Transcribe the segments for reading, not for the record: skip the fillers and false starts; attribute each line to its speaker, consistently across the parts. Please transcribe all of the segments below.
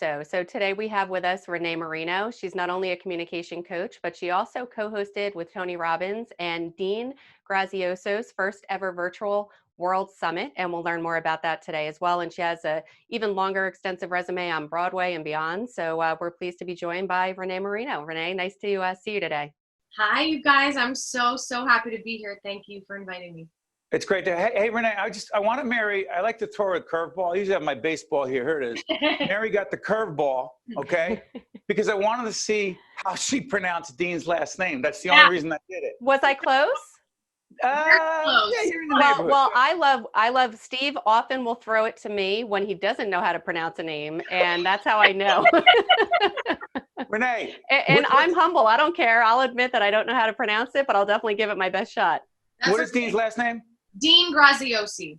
Speaker 1: Gracioso. So today we have with us Renee Marino. She's not only a communication coach, but she also co-hosted with Tony Robbins and Dean Grazioso's first ever virtual World Summit. And we'll learn more about that today as well. And she has a even longer, extensive resume on Broadway and beyond. So we're pleased to be joined by Renee Marino. Renee, nice to see you today.
Speaker 2: Hi, you guys. I'm so happy to be here. Thank you for inviting me.
Speaker 3: It's great to, hey Renee, I want to marry, I like to throw a curveball. I usually have my baseball here. Here it is. Mary got the curveball, okay? Because I wanted to see how she pronounced Dean's last name. That's the only reason I did it.
Speaker 1: Was I close?
Speaker 2: Close.
Speaker 3: Yeah, you're in the neighborhood.
Speaker 1: Well, I love Steve often will throw it to me when he doesn't know how to pronounce a name, and that's how I know.
Speaker 3: Renee.
Speaker 1: And I'm humble. I don't care. I'll admit that I don't know how to pronounce it, but I'll definitely give it my best shot.
Speaker 3: What is Dean's last name?
Speaker 2: Dean Graziosi.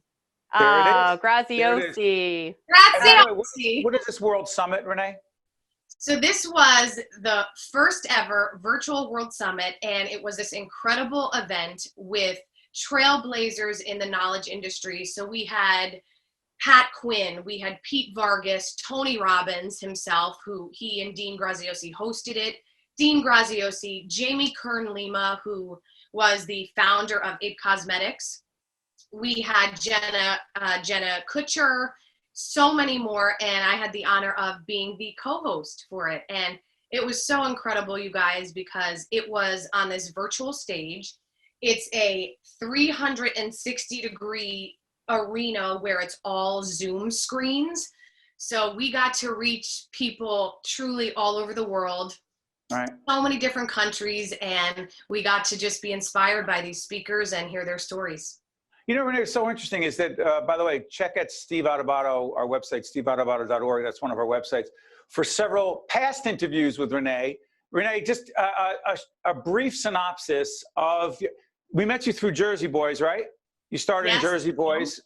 Speaker 3: There it is.
Speaker 1: Graziosi.
Speaker 2: Graziosi.
Speaker 3: What is this World Summit, Renee?
Speaker 2: So this was the first ever virtual World Summit, and it was this incredible event with trailblazers in the knowledge industry. So we had Pat Quinn, we had Pete Vargas, Tony Robbins himself, who he and Dean Graziosi hosted it, Dean Graziosi, Jamie Kern-Lima, who was the founder of It Cosmetics. We had Jenna Kutcher, so many more, and I had the honor of being the co-host for it. And it was so incredible, you guys, because it was on this virtual stage. It's a 360-degree arena where it's all Zoom screens. So we got to reach people truly all over the world.
Speaker 3: Right.
Speaker 2: So many different countries, and we got to just be inspired by these speakers and hear their stories.
Speaker 3: You know, Renee, what's so interesting is that, by the way, check out Steve Adubato, our website, steveadubato.org. That's one of our websites. For several past interviews with Renee, just a brief synopsis of, we met you through Jersey Boys, right? You started in Jersey Boys.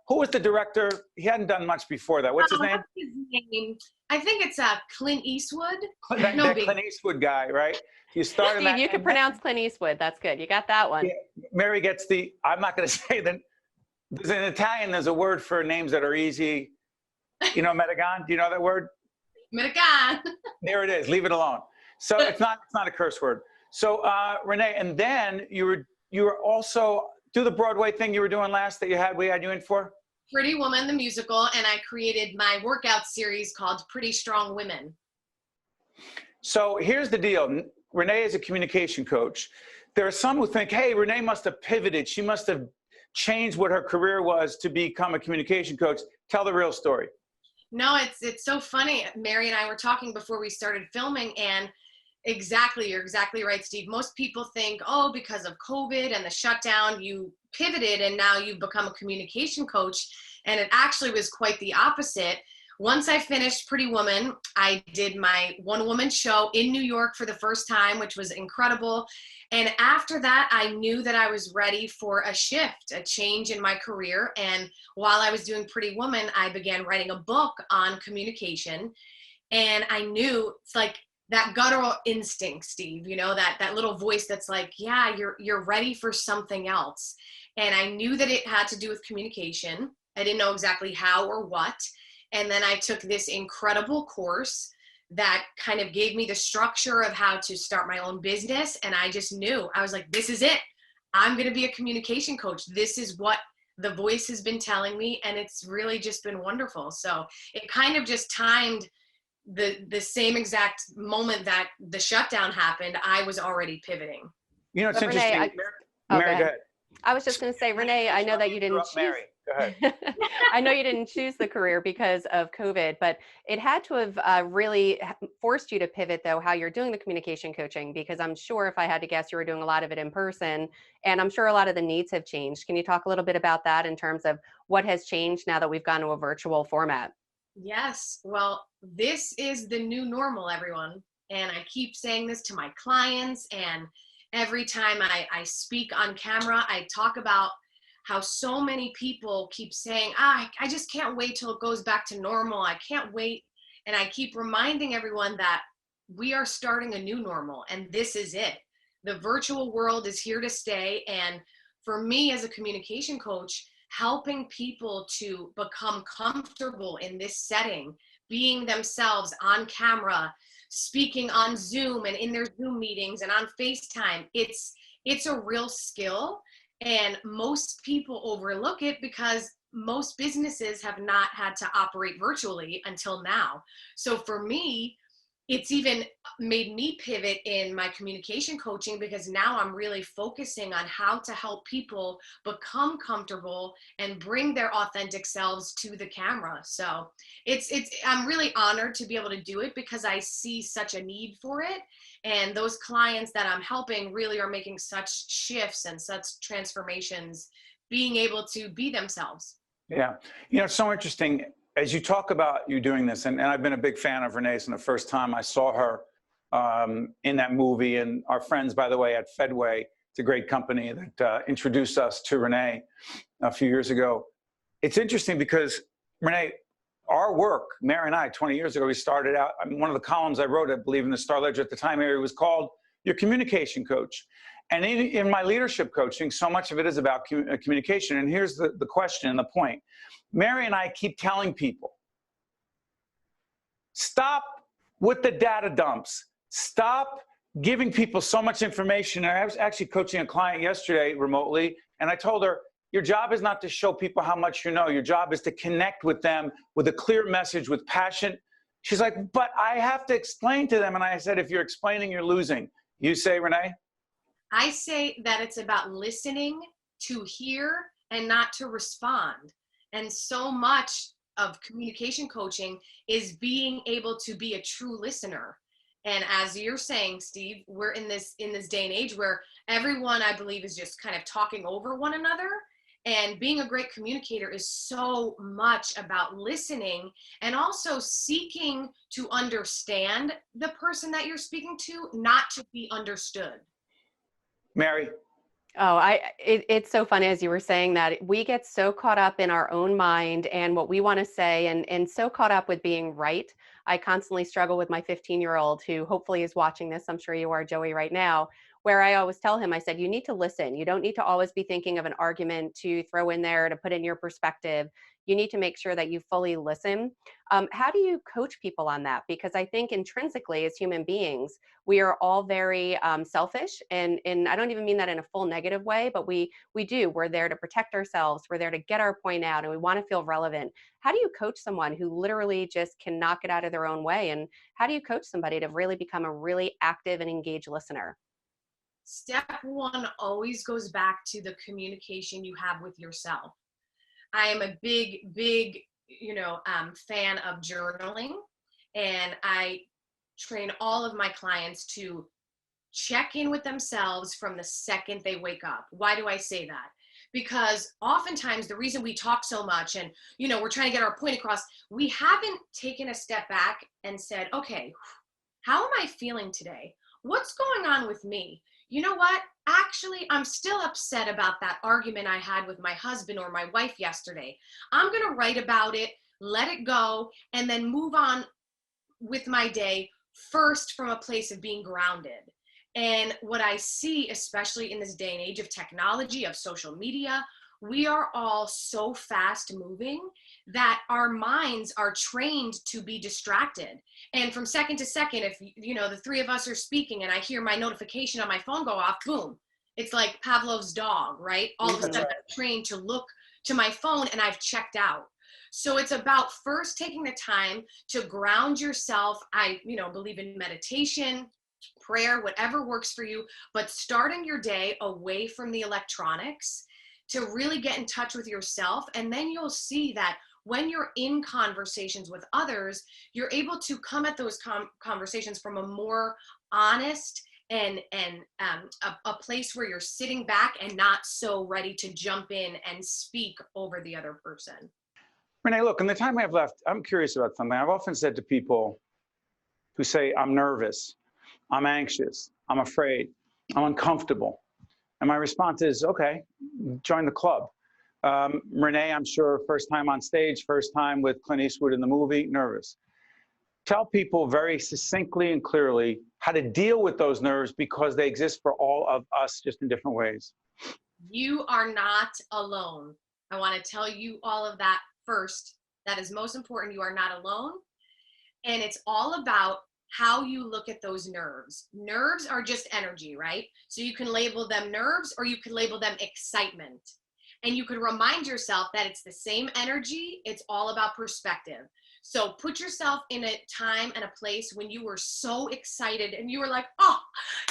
Speaker 3: Who was the director? He hadn't done much before that. What's his name?
Speaker 2: I think it's Clint Eastwood.
Speaker 3: That Clint Eastwood guy, right? You started.
Speaker 1: Steve, you can pronounce Clint Eastwood. That's good. You got that one.
Speaker 3: Yeah, Mary gets the. I'm not going to say that. There's in Italian. There's a word for names that are easy. You know, Metagon. Do you know that word?
Speaker 2: Metagon.
Speaker 3: There it is. Leave it alone. So it's not a curse word. So Renee, and then you were also do the Broadway thing you were doing last that we had you in for.
Speaker 2: Pretty Woman, the musical, and I created my workout series called Pretty Strong Women.
Speaker 3: So here's the deal. Renee is a communication coach. There are some who think, hey, Renee must have pivoted. She must have changed what her career was to become a communication coach. Tell the real story.
Speaker 2: No, it's so funny. Mary and I were talking before we started filming, and you're exactly right, Steve. Most people think, oh, because of COVID and the shutdown, you pivoted and now you've become a communication coach. And it actually was quite the opposite. Once I finished Pretty Woman, I did my one-woman show in New York for the first time, which was incredible. And after that, I knew that I was ready for a shift, a change in my career. And while I was doing Pretty Woman, I began writing a book on communication. And I knew, it's like that guttural instinct, Steve, you know, that little voice that's like, yeah, you're ready for something else. And I knew that it had to do with communication. I didn't know exactly how or what. And then I took this incredible course that kind of gave me the structure of how to start my own business. And I just knew, I was like, this is it. I'm going to be a communication coach. This is what the voice has been telling me. And it's really just been wonderful. So it kind of just timed the same exact moment that the shutdown happened. I was already pivoting.
Speaker 3: You know, it's
Speaker 1: But
Speaker 3: interesting.
Speaker 1: Renee,
Speaker 3: Mary, go ahead.
Speaker 1: I was just going to say, Renee, I know that you didn't choose.
Speaker 3: Mary, go ahead.
Speaker 1: I know you didn't choose the career because of COVID, but it had to have really forced you to pivot, though, how you're doing the communication coaching, because I'm sure if I had to guess, you were doing a lot of it in person, and I'm sure a lot of the needs have changed. Can you talk a little bit about that in terms of what has changed now that we've gone to a virtual format?
Speaker 2: Yes. Well, this is the new normal, everyone. And I keep saying this to my clients, and every time I speak on camera, I talk about how so many people keep saying, I just can't wait till it goes back to normal. I can't wait. And I keep reminding everyone that we are starting a new normal, and this is it. The virtual world is here to stay. And for me as a communication coach, helping people to become comfortable in this setting being themselves on camera, speaking on Zoom and in their Zoom meetings and on FaceTime. It's a real skill, and most people overlook it because most businesses have not had to operate virtually until now. So for me, it's even made me pivot in my communication coaching, because now I'm really focusing on how to help people become comfortable and bring their authentic selves to the camera. So I'm really honored to be able to do it, because I see such a need for it. And those clients that I'm helping really are making such shifts and such transformations, being able to be themselves.
Speaker 3: Yeah. You know, it's so interesting as you talk about you doing this, and I've been a big fan of Renee's, and the first time I saw her in that movie, and our friends, by the way, at Fedway, it's a great company that introduced us to Renee a few years ago. It's interesting because, Renee, our work, Mary and I, 20 years ago, we started out, I mean, one of the columns I wrote, I believe, in the Star Ledger at the time, Mary, was called Your Communication Coach. And in my leadership coaching, so much of it is about communication. And here's the question and the point. Mary and I keep telling people, stop with the data dumps. Stop giving people so much information. And I was actually coaching a client yesterday remotely, and I told her, your job is not to show people how much you know. Your job is to connect with them with a clear message, with passion. She's like, but I have to explain to them. And I said, if you're explaining, you're losing. You say, Renee?
Speaker 2: I say that it's about listening to hear and not to respond. And so much of communication coaching is being able to be a true listener. And as you're saying, Steve, we're in this day and age where everyone, I believe, is just kind of talking over one another. And being a great communicator is so much about listening and also seeking to understand the person that you're speaking to, not to be understood.
Speaker 3: Mary?
Speaker 1: Oh, it's so funny as you were saying that. We get so caught up in our own mind and what we want to say, and so caught up with being right. I constantly struggle with my 15-year-old who hopefully is watching this. I'm sure you are, Joey, right now, where I always tell him, I said, you need to listen. You don't need to always be thinking of an argument to throw in there to put in your perspective. You need to make sure that you fully listen. How do you coach people on that? Because I think intrinsically as human beings, we are all very selfish, and I don't even mean that in a full negative way, but we do. We're there to protect ourselves. We're there to get our point out, and we want to feel relevant. How do you coach someone who literally just cannot get out of their own way? And how do you coach somebody to really become a really active and engaged listener?
Speaker 2: Step one always goes back to the communication you have with yourself. I am a big, fan of journaling, and I train all of my clients to check in with themselves from the second they wake up. Why do I say that? Because oftentimes the reason we talk so much and, we're trying to get our point across, we haven't taken a step back and said, okay, how am I feeling today? What's going on with me? You know what? Actually, I'm still upset about that argument I had with my husband or my wife yesterday. I'm going to write about it, let it go, and then move on with my day first from a place of being grounded. And what I see, especially in this day and age of technology, of social media, we are all so fast moving that our minds are trained to be distracted. And from second to second, if the three of us are speaking and I hear my notification on my phone go off, boom, it's like Pavlov's dog, right? All of a sudden I'm trained to look to my phone and I've checked out. So it's about first taking the time to ground yourself. I, believe in meditation, prayer, whatever works for you, but starting your day away from the electronics to really get in touch with yourself. And then you'll see that when you're in conversations with others, you're able to come at those conversations from a more honest and a place where you're sitting back and not so ready to jump in and speak over the other person.
Speaker 3: Renee, look, in the time I have left, I'm curious about something. I've often said to people who say, I'm nervous, I'm anxious, I'm afraid, I'm uncomfortable. And my response is, okay, join the club. Renee, I'm sure, first time on stage, first time with Clint Eastwood in the movie, nervous. Tell people very succinctly and clearly how to deal with those nerves, because they exist for all of us, just in different ways.
Speaker 2: You are not alone. I want to tell you all of that first. That is most important. You are not alone. And it's all about how you look at those nerves. Nerves are just energy, right? So you can label them nerves or you can label them excitement. And you could remind yourself that it's the same energy. It's all about perspective. So put yourself in a time and a place when you were so excited and you were like, oh,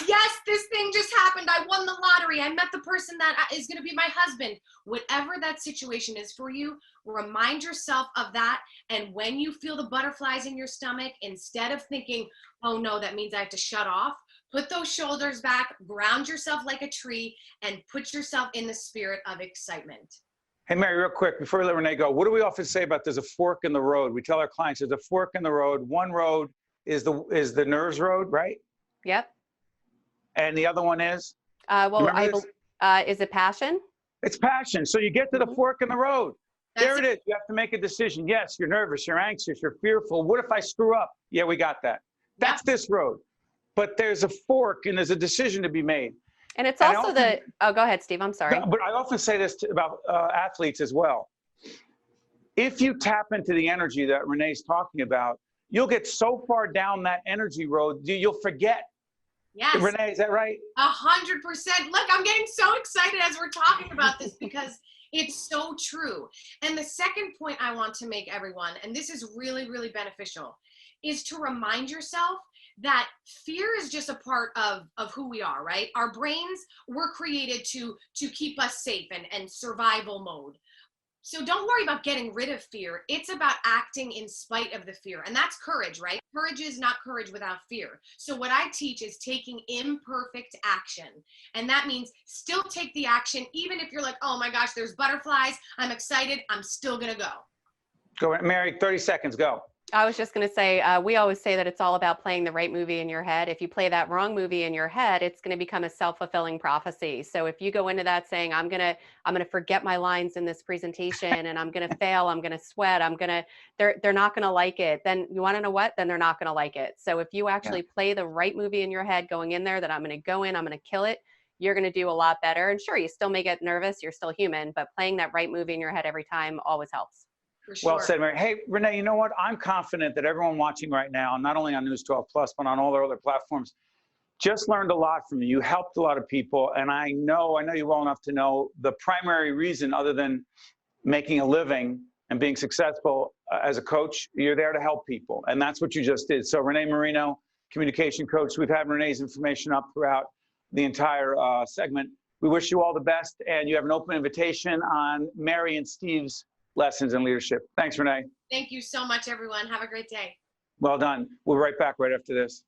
Speaker 2: yes, this thing just happened. I won the lottery. I met the person that is going to be my husband. Whatever that situation is for you, remind yourself of that. And when you feel the butterflies in your stomach, instead of thinking, oh no, that means I have to shut off, put those shoulders back, ground yourself like a tree, and put yourself in the spirit of excitement.
Speaker 3: Hey, Mary, real quick, before we let Renee go, what do we often say about there's a fork in the road? We tell our clients there's a fork in the road. One road is the nerves road, right?
Speaker 1: Yep.
Speaker 3: And the other one is?
Speaker 1: Is it passion?
Speaker 3: It's passion. So you get to the fork in the road. There it is. You have to make a decision. Yes, you're nervous, you're anxious, you're fearful. What if I screw up? Yeah, we got that. That's this road. But there's a fork and there's a decision to be made.
Speaker 1: And it's also oh, go ahead, Steve, I'm sorry.
Speaker 3: But I often say this about athletes as well. If you tap into the energy that Renee's talking about, you'll get so far down that energy road, you'll forget.
Speaker 2: Yes.
Speaker 3: Renee, is that right?
Speaker 2: 100%. Look, I'm getting so excited as we're talking about this because it's so true. And the second point I want to make, everyone, and this is really, really beneficial, is to remind yourself that fear is just a part of who we are, right? Our brains were created to keep us safe and survival mode. So don't worry about getting rid of fear. It's about acting in spite of the fear. And that's courage, right? Courage is not courage without fear. So what I teach is taking imperfect action. And that means still take the action, even if you're like, oh my gosh, there's butterflies. I'm excited. I'm still going to go.
Speaker 3: Go, Mary, 30 seconds, go.
Speaker 1: I was just going to say, we always say that it's all about playing the right movie in your head. If you play that wrong movie in your head, it's going to become a self-fulfilling prophecy. So if you go into that saying, I'm going to forget my lines in this presentation and I'm going to fail, I'm going to sweat, they're not going to like it. Then you want to know what? Then they're not going to like it. So if you actually play the right movie in your head going in there, that I'm going to go in, I'm going to kill it, you're going to do a lot better. And sure, you still may get nervous. You're still human, but playing that right movie in your head every time always helps.
Speaker 2: For sure.
Speaker 3: Well said, Mary. Hey, Renee, you know what? I'm confident that everyone watching right now, not only on News 12 Plus, but on all their other platforms, just learned a lot from you. You helped a lot of people. And I know you well enough to know the primary reason, other than making a living and being successful as a coach, you're there to help people. And that's what you just did. So Renée Marino, communication coach. We've had Renee's information up throughout the entire segment. We wish you all the best. And you have an open invitation on Mary and Steve's lessons in leadership. Thanks, Renee.
Speaker 2: Thank you so much, everyone. Have a great day.
Speaker 3: Well done. We'll be right back right after this.